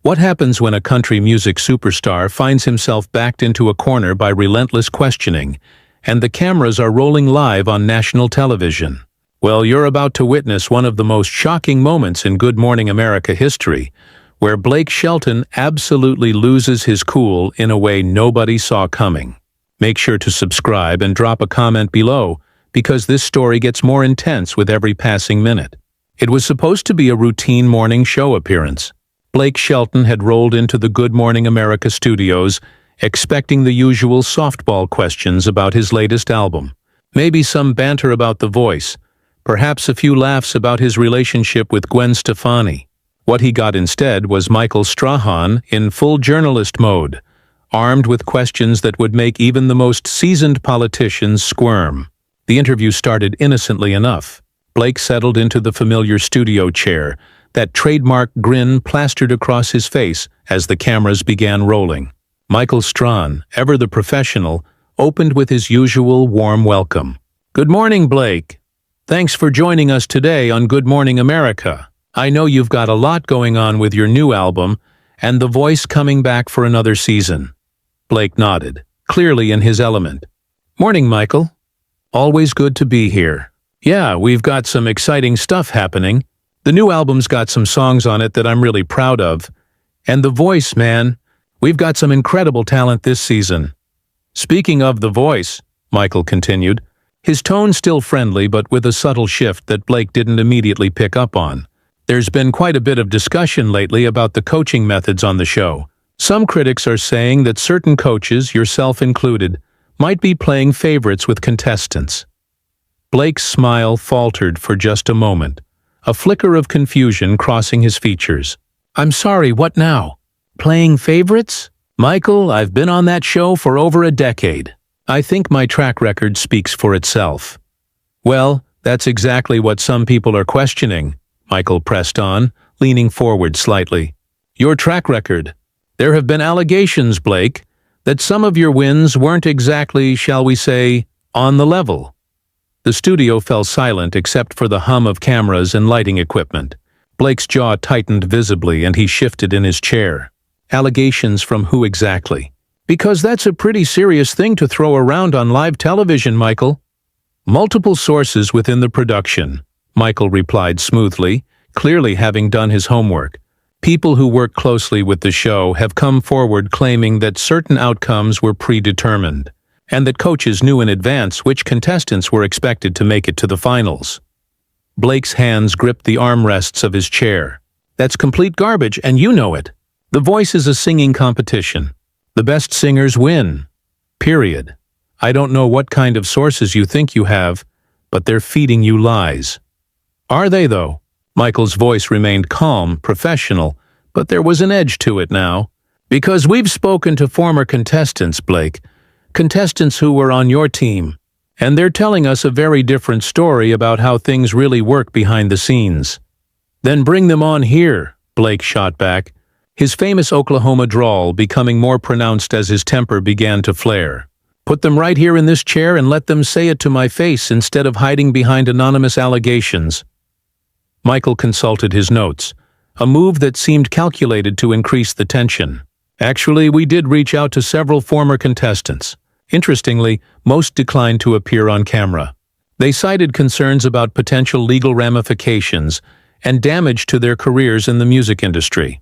What happens when a country music superstar finds himself backed into a corner by relentless questioning, and the cameras are rolling live on national television? Well, you're about to witness one of the most shocking moments in Good Morning America history, where Blake Shelton absolutely loses his cool in a way nobody saw coming. Make sure to subscribe and drop a comment below, because this story gets more intense with every passing minute. It was supposed to be a routine morning show appearance. Blake Shelton had rolled into the Good Morning America studios, expecting the usual softball questions about his latest album. Maybe some banter about The Voice, perhaps a few laughs about his relationship with Gwen Stefani. What he got instead was Michael Strahan in full journalist mode, armed with questions that would make even the most seasoned politicians squirm. The interview started innocently enough. Blake settled into the familiar studio chair, that trademark grin plastered across his face as the cameras began rolling. Michael Strahan, ever the professional, opened with his usual warm welcome. "Good morning, Blake. Thanks for joining us today on Good Morning America. I know you've got a lot going on with your new album and The Voice coming back for another season." Blake nodded, clearly in his element. "Morning, Michael. Always good to be here. Yeah, we've got some exciting stuff happening. The new album's got some songs on it that I'm really proud of. And The Voice, man, we've got some incredible talent this season." "Speaking of The Voice," Michael continued, his tone still friendly but with a subtle shift that Blake didn't immediately pick up on. "There's been quite a bit of discussion lately about the coaching methods on the show. Some critics are saying that certain coaches, yourself included, might be playing favorites with contestants." Blake's smile faltered for just a moment, a flicker of confusion crossing his features. "I'm sorry, what now? Playing favorites? Michael, I've been on that show for over a decade. I think my track record speaks for itself." "Well, that's exactly what some people are questioning," Michael pressed on, leaning forward slightly. "Your track record. There have been allegations, Blake, that some of your wins weren't exactly, shall we say, on the level." The studio fell silent except for the hum of cameras and lighting equipment. Blake's jaw tightened visibly and he shifted in his chair. "Allegations from who exactly?" "Because that's a pretty serious thing to throw around on live television, Michael." "Multiple sources within the production," Michael replied smoothly, clearly having done his homework. "People who work closely with the show have come forward claiming that certain outcomes were predetermined, and that coaches knew in advance which contestants were expected to make it to the finals." Blake's hands gripped the armrests of his chair. "That's complete garbage, and you know it. The Voice is a singing competition. The best singers win. Period. I don't know what kind of sources you think you have, but they're feeding you lies." "Are they, though?" Michael's voice remained calm, professional, but there was an edge to it now. "Because we've spoken to former contestants, Blake, contestants who were on your team, and they're telling us a very different story about how things really work behind the scenes." "Then bring them on here," Blake shot back, his famous Oklahoma drawl becoming more pronounced as his temper began to flare. "Put them right here in this chair and let them say it to my face instead of hiding behind anonymous allegations." Michael consulted his notes, a move that seemed calculated to increase the tension. "Actually, we did reach out to several former contestants. Interestingly, most declined to appear on camera. They cited concerns about potential legal ramifications and damage to their careers in the music industry."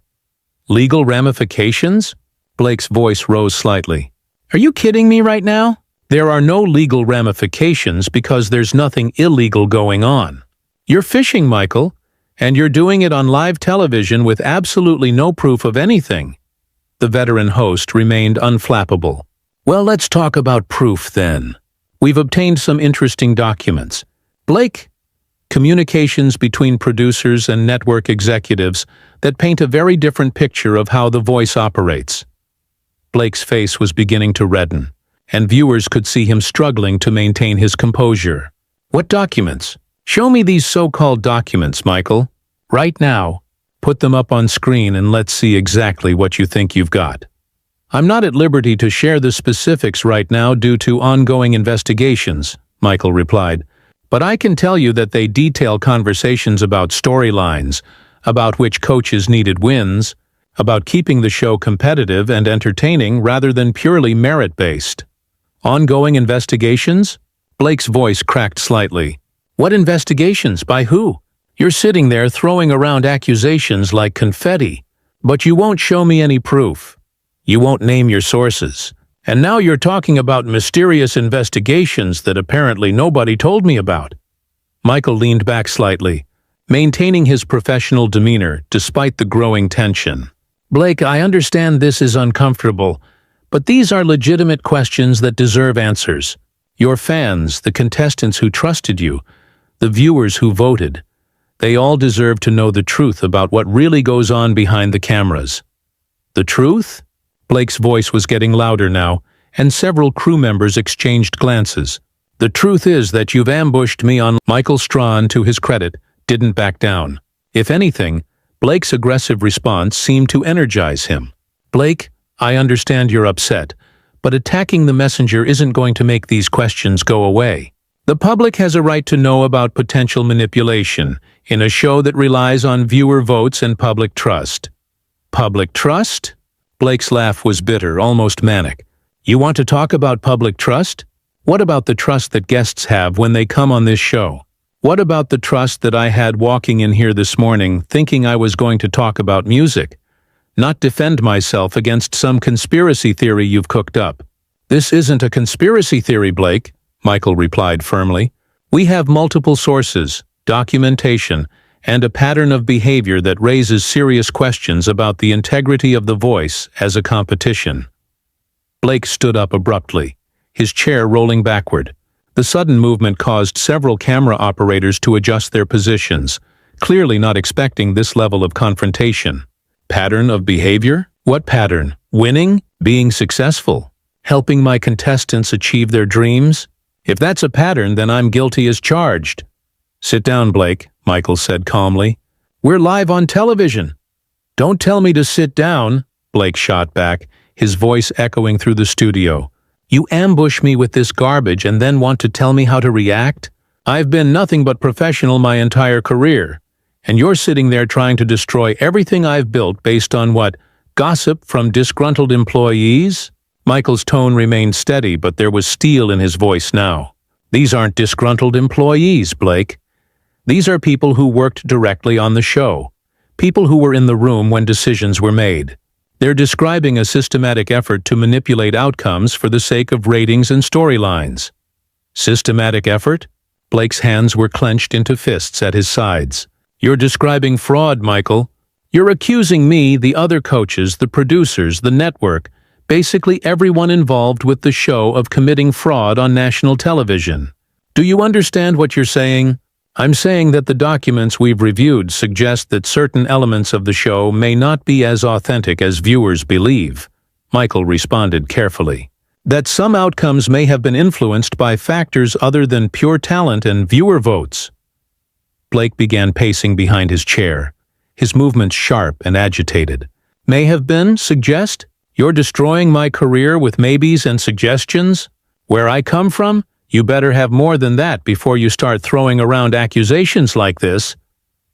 "Legal ramifications?" Blake's voice rose slightly. "Are you kidding me right now?" "There are no legal ramifications because there's nothing illegal going on. You're fishing, Michael, and you're doing it on live television with absolutely no proof of anything." The veteran host remained unflappable. "Well, let's talk about proof then. We've obtained some interesting documents. Blake, communications between producers and network executives that paint a very different picture of how The Voice operates." Blake's face was beginning to redden, and viewers could see him struggling to maintain his composure. "What documents? Show me these so-called documents, Michael. Right now. Put them up on screen and let's see exactly what you think you've got." "I'm not at liberty to share the specifics right now due to ongoing investigations," Michael replied, "but I can tell you that they detail conversations about storylines, about which coaches needed wins, about keeping the show competitive and entertaining rather than purely merit-based. Ongoing investigations? Blake's voice cracked slightly. What investigations? By who? You're sitting there throwing around accusations like confetti, but you won't show me any proof. You won't name your sources. And now you're talking about mysterious investigations that apparently nobody told me about. Michael leaned back slightly, maintaining his professional demeanor despite the growing tension. Blake, I understand this is uncomfortable, but these are legitimate questions that deserve answers. Your fans, the contestants who trusted you, the viewers who voted, they all deserve to know the truth about what really goes on behind the cameras. The truth? Blake's voice was getting louder now, and several crew members exchanged glances. The truth is that you've ambushed me on. Michael Strahan, to his credit, didn't back down. If anything, Blake's aggressive response seemed to energize him. Blake, I understand you're upset, but attacking the messenger isn't going to make these questions go away. The public has a right to know about potential manipulation in a show that relies on viewer votes and public trust. Public trust? Blake's laugh was bitter, almost manic. You want to talk about public trust? What about the trust that guests have when they come on this show? What about the trust that I had walking in here this morning thinking I was going to talk about music, not defend myself against some conspiracy theory you've cooked up? This isn't a conspiracy theory, Blake, Michael replied firmly. We have multiple sources, documentation, and a pattern of behavior that raises serious questions about the integrity of The Voice as a competition. Blake stood up abruptly, his chair rolling backward. The sudden movement caused several camera operators to adjust their positions, clearly not expecting this level of confrontation. Pattern of behavior? What pattern? Winning? Being successful? Helping my contestants achieve their dreams? If that's a pattern, then I'm guilty as charged. Sit down, Blake, Michael said calmly. We're live on television. Don't tell me to sit down, Blake shot back, his voice echoing through the studio. You ambush me with this garbage and then want to tell me how to react? I've been nothing but professional my entire career, and you're sitting there trying to destroy everything I've built based on what? Gossip from disgruntled employees? Michael's tone remained steady, but there was steel in his voice now. These aren't disgruntled employees, Blake. These are people who worked directly on the show, people who were in the room when decisions were made. They're describing a systematic effort to manipulate outcomes for the sake of ratings and storylines. Systematic effort? Blake's hands were clenched into fists at his sides. You're describing fraud, Michael. You're accusing me, the other coaches, the producers, the network, basically everyone involved with the show of committing fraud on national television. Do you understand what you're saying? I'm saying that the documents we've reviewed suggest that certain elements of the show may not be as authentic as viewers believe. Michael responded carefully. That some outcomes may have been influenced by factors other than pure talent and viewer votes. Blake began pacing behind his chair, his movements sharp and agitated. May have been, suggest? You're destroying my career with maybes and suggestions? Where I come from? You better have more than that before you start throwing around accusations like this.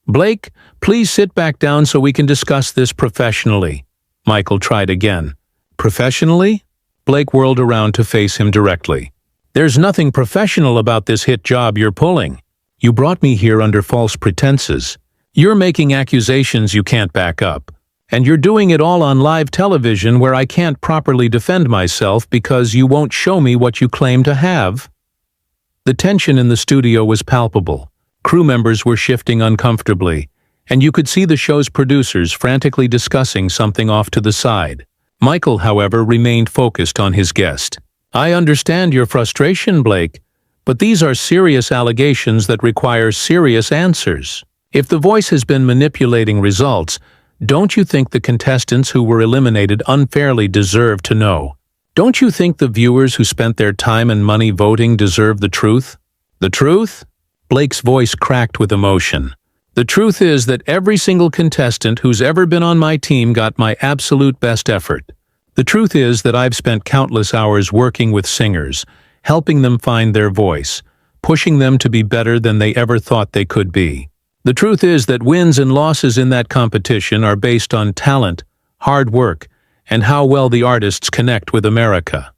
Blake, please sit back down so we can discuss this professionally. Michael tried again. Professionally? Blake whirled around to face him directly. There's nothing professional about this hit job you're pulling. You brought me here under false pretenses. You're making accusations you can't back up. And you're doing it all on live television where I can't properly defend myself because you won't show me what you claim to have. The tension in the studio was palpable. Crew members were shifting uncomfortably, and you could see the show's producers frantically discussing something off to the side. Michael, however, remained focused on his guest. I understand your frustration, Blake, but these are serious allegations that require serious answers. If The Voice has been manipulating results, don't you think the contestants who were eliminated unfairly deserve to know? Don't you think the viewers who spent their time and money voting deserve the truth? The truth? Blake's voice cracked with emotion. The truth is that every single contestant who's ever been on my team got my absolute best effort. The truth is that I've spent countless hours working with singers, helping them find their voice, pushing them to be better than they ever thought they could be. The truth is that wins and losses in that competition are based on talent, hard work, and how well the artists connect with America.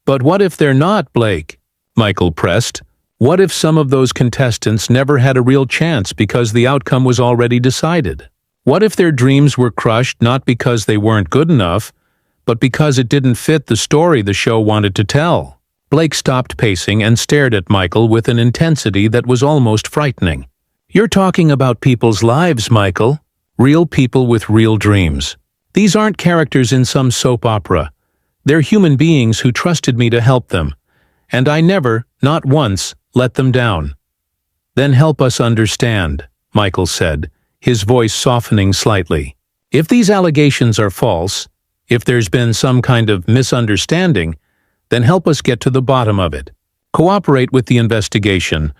But what if they're not, Blake? Michael pressed. What if some of those contestants never had a real chance because the outcome was already decided? What if their dreams were crushed not because they weren't good enough, but because it didn't fit the story the show wanted to tell? Blake stopped pacing and stared at Michael with an intensity that was almost frightening. You're talking about people's lives, Michael. Real people with real dreams. These aren't characters in some soap opera. They're human beings who trusted me to help them, and I never, not once, let them down. Then help us understand, Michael said, his voice softening slightly. If these allegations are false, if there's been some kind of misunderstanding, then help us get to the bottom of it. Cooperate with the investigation.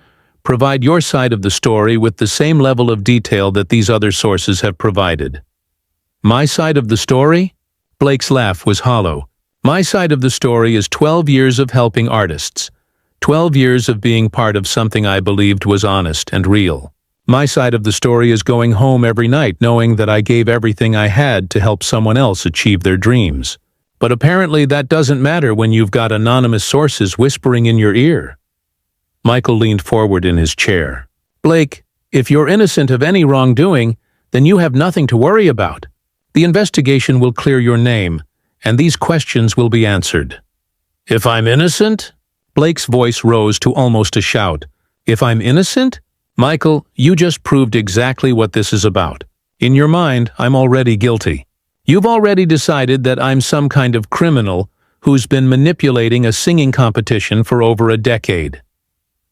Provide your side of the story with the same level of detail that these other sources have provided. My side of the story? Blake's laugh was hollow. My side of the story is 12 years of helping artists. 12 years of being part of something I believed was honest and real. My side of the story is going home every night knowing that I gave everything I had to help someone else achieve their dreams. But apparently that doesn't matter when you've got anonymous sources whispering in your ear. Michael leaned forward in his chair. Blake, if you're innocent of any wrongdoing, then you have nothing to worry about. The investigation will clear your name, and these questions will be answered. If I'm innocent? Blake's voice rose to almost a shout. If I'm innocent? Michael, you just proved exactly what this is about. In your mind, I'm already guilty. You've already decided that I'm some kind of criminal who's been manipulating a singing competition for over a decade.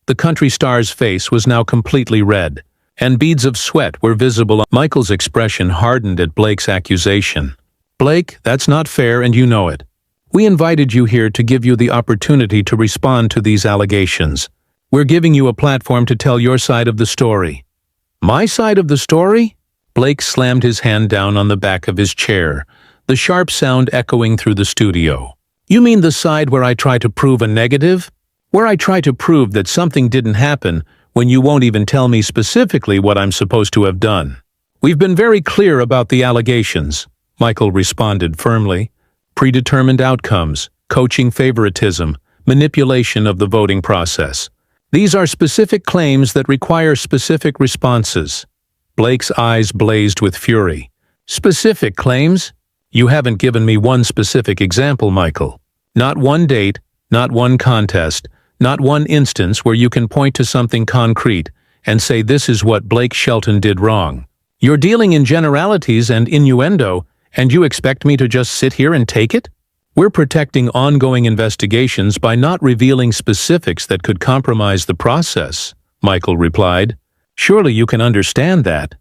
The country star's face was now completely red, and beads of sweat were visible. Michael's expression hardened at Blake's accusation. Blake, that's not fair and you know it. We invited you here to give you the opportunity to respond to these allegations. We're giving you a platform to tell your side of the story. My side of the story? Blake slammed his hand down on the back of his chair, the sharp sound echoing through the studio. You mean the side where I try to prove a negative? Where I try to prove that something didn't happen when you won't even tell me specifically what I'm supposed to have done? We've been very clear about the allegations, Michael responded firmly. Predetermined outcomes, coaching favoritism, manipulation of the voting process. These are specific claims that require specific responses. Blake's eyes blazed with fury. Specific claims? You haven't given me one specific example, Michael. Not one date, not one contest, not one instance where you can point to something concrete and say this is what Blake Shelton did wrong. You're dealing in generalities and innuendo, and you expect me to just sit here and take it? We're protecting ongoing investigations by not revealing specifics that could compromise the process, Michael replied. Surely you can understand that.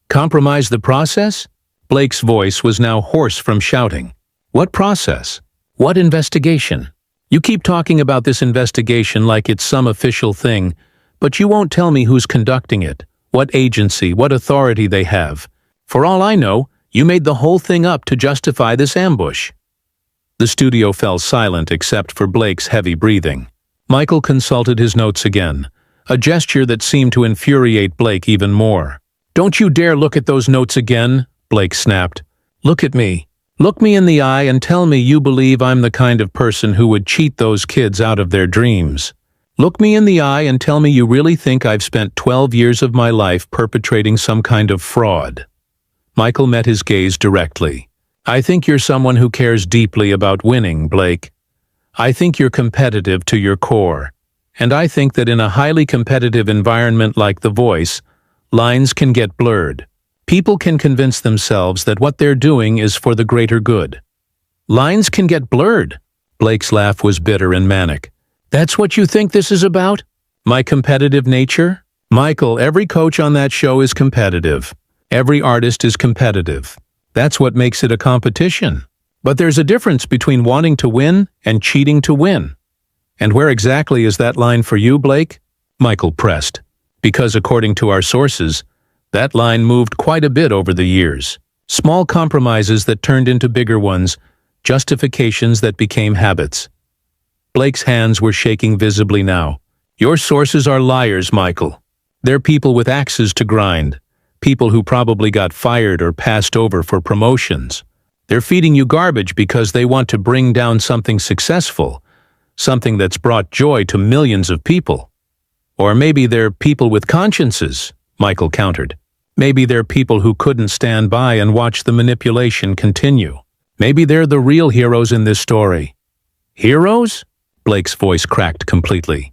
Compromise the process? Blake's voice was now hoarse from shouting. What process? What investigation? You keep talking about this investigation like it's some official thing, but you won't tell me who's conducting it, what agency, what authority they have. For all I know, you made the whole thing up to justify this ambush. The studio fell silent except for Blake's heavy breathing. Michael consulted his notes again, a gesture that seemed to infuriate Blake even more. Don't you dare look at those notes again, Blake snapped. Look at me. Look me in the eye and tell me you believe I'm the kind of person who would cheat those kids out of their dreams. Look me in the eye and tell me you really think I've spent 12 years of my life perpetrating some kind of fraud. Michael met his gaze directly. I think you're someone who cares deeply about winning, Blake. I think you're competitive to your core. And I think that in a highly competitive environment like The Voice, lines can get blurred. People can convince themselves that what they're doing is for the greater good. Lines can get blurred. Blake's laugh was bitter and manic. That's what you think this is about? My competitive nature? Michael, every coach on that show is competitive. Every artist is competitive. That's what makes it a competition. But there's a difference between wanting to win and cheating to win. And where exactly is that line for you, Blake? Michael pressed. Because according to our sources, that line moved quite a bit over the years. Small compromises that turned into bigger ones, justifications that became habits. Blake's hands were shaking visibly now. Your sources are liars, Michael. They're people with axes to grind. People who probably got fired or passed over for promotions. They're feeding you garbage because they want to bring down something successful, something that's brought joy to millions of people. Or maybe they're people with consciences, Michael countered. Maybe they're people who couldn't stand by and watch the manipulation continue. Maybe they're the real heroes in this story. Heroes? Blake's voice cracked completely.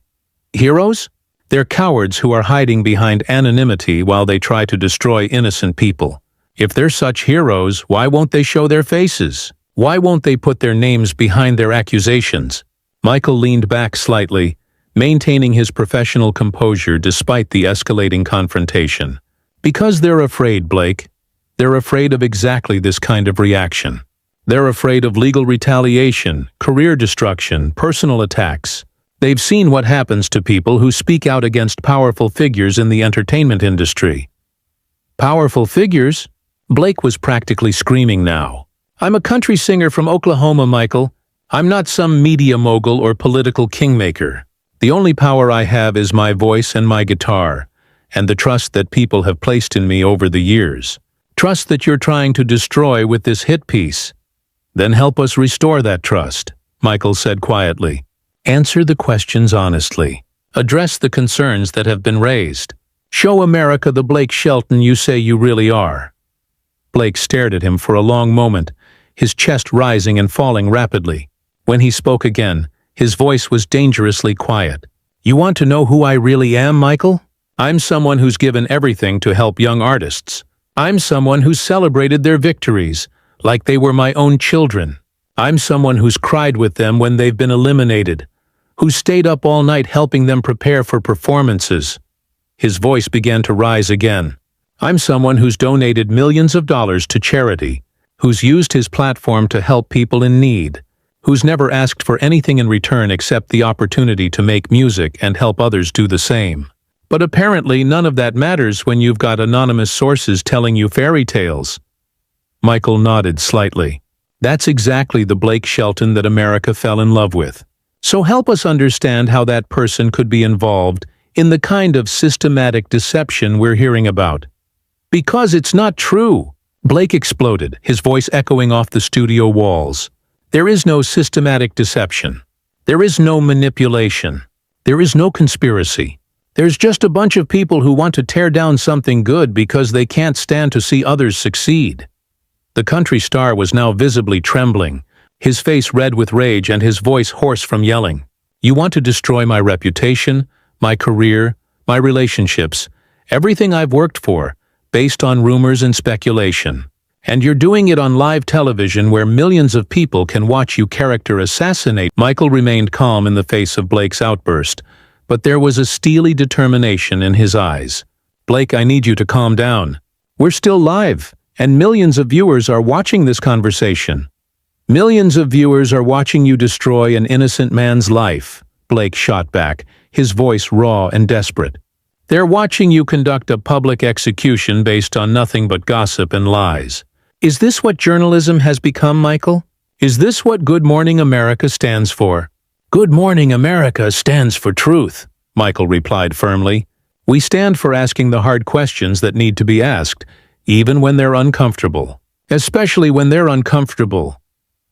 Heroes? They're cowards who are hiding behind anonymity while they try to destroy innocent people. If they're such heroes, why won't they show their faces? Why won't they put their names behind their accusations? Michael leaned back slightly, maintaining his professional composure despite the escalating confrontation. Because they're afraid, Blake. They're afraid of exactly this kind of reaction. They're afraid of legal retaliation, career destruction, personal attacks. They've seen what happens to people who speak out against powerful figures in the entertainment industry. Powerful figures? Blake was practically screaming now. I'm a country singer from Oklahoma, Michael. I'm not some media mogul or political kingmaker. The only power I have is my voice and my guitar, and the trust that people have placed in me over the years. Trust that you're trying to destroy with this hit piece. Then help us restore that trust, Michael said quietly. Answer the questions honestly. Address the concerns that have been raised. Show America the Blake Shelton you say you really are. Blake stared at him for a long moment, his chest rising and falling rapidly. When he spoke again, his voice was dangerously quiet. You want to know who I really am, Michael? I'm someone who's given everything to help young artists. I'm someone who's celebrated their victories, like they were my own children. I'm someone who's cried with them when they've been eliminated, who stayed up all night helping them prepare for performances. His voice began to rise again. I'm someone who's donated millions of dollars to charity, who's used his platform to help people in need, who's never asked for anything in return except the opportunity to make music and help others do the same. But apparently none of that matters when you've got anonymous sources telling you fairy tales. Michael nodded slightly. That's exactly the Blake Shelton that America fell in love with. So help us understand how that person could be involved in the kind of systematic deception we're hearing about. Because it's not true, Blake exploded, his voice echoing off the studio walls. There is no systematic deception. There is no manipulation. There is no conspiracy. There's just a bunch of people who want to tear down something good because they can't stand to see others succeed. The country star was now visibly trembling, his face red with rage and his voice hoarse from yelling. You want to destroy my reputation, my career, my relationships, everything I've worked for, based on rumors and speculation. And you're doing it on live television where millions of people can watch you character assassinate. Michael remained calm in the face of Blake's outburst, but there was a steely determination in his eyes. Blake, I need you to calm down. We're still live, and millions of viewers are watching this conversation. Millions of viewers are watching you destroy an innocent man's life, Blake shot back, his voice raw and desperate. They're watching you conduct a public execution based on nothing but gossip and lies. Is this what journalism has become, Michael? Is this what Good Morning America stands for? Good Morning America stands for truth, Michael replied firmly. We stand for asking the hard questions that need to be asked, even when they're uncomfortable. Especially when they're uncomfortable.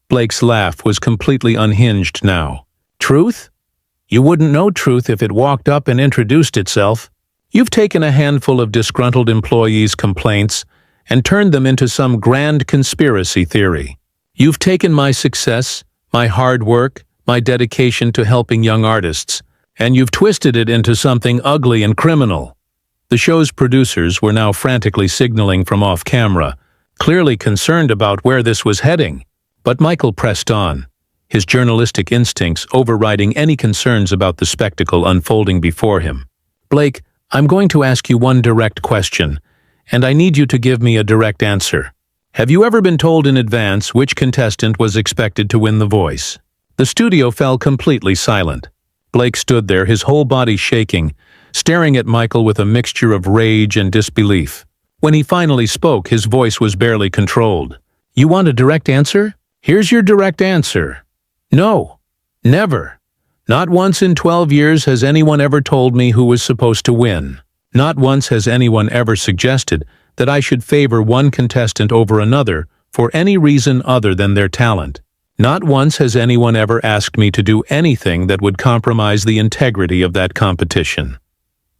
Blake's laugh was completely unhinged now. Truth? You wouldn't know truth if it walked up and introduced itself. You've taken a handful of disgruntled employees' complaints and turned them into some grand conspiracy theory. You've taken my success, my hard work, my dedication to helping young artists, and you've twisted it into something ugly and criminal. The show's producers were now frantically signaling from off-camera, clearly concerned about where this was heading. But Michael pressed on, his journalistic instincts overriding any concerns about the spectacle unfolding before him. Blake, I'm going to ask you one direct question, and I need you to give me a direct answer. Have you ever been told in advance which contestant was expected to win The Voice? The studio fell completely silent. Blake stood there, his whole body shaking, staring at Michael with a mixture of rage and disbelief. When he finally spoke, his voice was barely controlled. You want a direct answer? Here's your direct answer. No. Never. Not once in 12 years has anyone ever told me who was supposed to win. Not once has anyone ever suggested that I should favor one contestant over another for any reason other than their talent. Not once has anyone ever asked me to do anything that would compromise the integrity of that competition.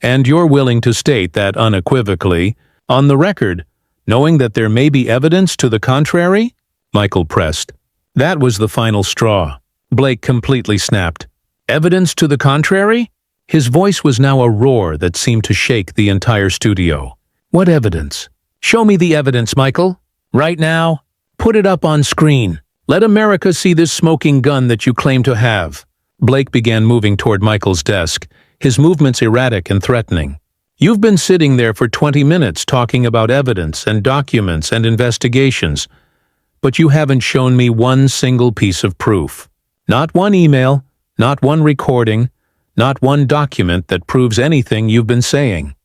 And you're willing to state that unequivocally, on the record, knowing that there may be evidence to the contrary? Michael pressed. That was the final straw. Blake completely snapped. Evidence to the contrary? His voice was now a roar that seemed to shake the entire studio. What evidence? Show me the evidence, Michael. Right now. Put it up on screen. Let America see this smoking gun that you claim to have. Blake began moving toward Michael's desk, his movements erratic and threatening. You've been sitting there for 20 minutes talking about evidence and documents and investigations, but you haven't shown me one single piece of proof. Not one email, not one recording, not one document that proves anything you've been saying.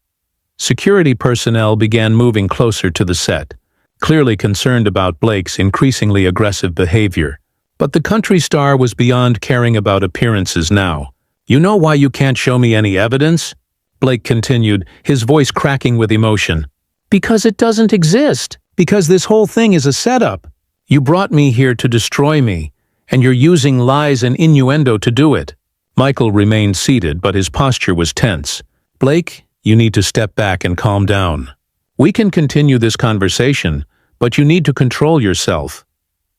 Security personnel began moving closer to the set, clearly concerned about Blake's increasingly aggressive behavior. But the country star was beyond caring about appearances now. You know why you can't show me any evidence? Blake continued, his voice cracking with emotion. Because it doesn't exist. Because this whole thing is a setup. You brought me here to destroy me, and you're using lies and innuendo to do it. Michael remained seated, but his posture was tense. Blake, you need to step back and calm down. We can continue this conversation, but you need to control yourself.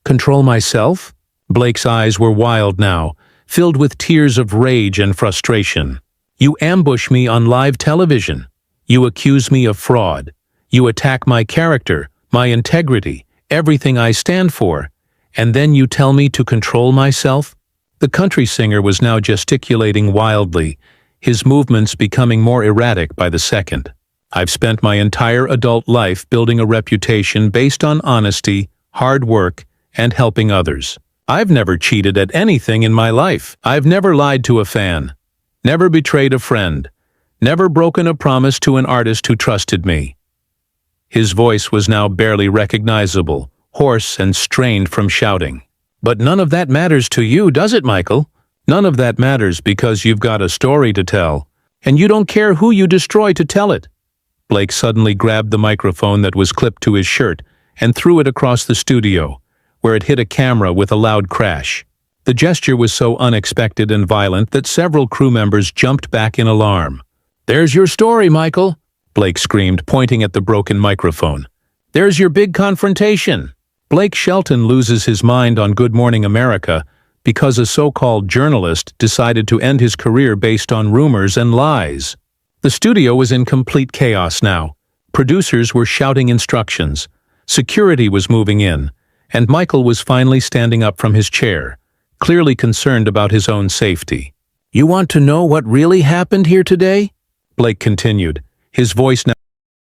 Control myself? Blake's eyes were wild now, filled with tears of rage and frustration. You ambush me on live television. You accuse me of fraud. You attack my character, my integrity, everything I stand for. And then you tell me to control myself? The country singer was now gesticulating wildly, his movements becoming more erratic by the second. I've spent my entire adult life building a reputation based on honesty, hard work, and helping others. I've never cheated at anything in my life. I've never lied to a fan, never betrayed a friend, never broken a promise to an artist who trusted me. His voice was now barely recognizable, hoarse and strained from shouting. But none of that matters to you, does it, Michael? None of that matters because you've got a story to tell, and you don't care who you destroy to tell it. Blake suddenly grabbed the microphone that was clipped to his shirt and threw it across the studio, where it hit a camera with a loud crash. The gesture was so unexpected and violent that several crew members jumped back in alarm. There's your story, Michael, Blake screamed, pointing at the broken microphone. There's your big confrontation. Blake Shelton loses his mind on Good Morning America because a so-called journalist decided to end his career based on rumors and lies. The studio was in complete chaos now. Producers were shouting instructions. Security was moving in, and Michael was finally standing up from his chair, clearly concerned about his own safety. You want to know what really happened here today? Blake continued, his voice now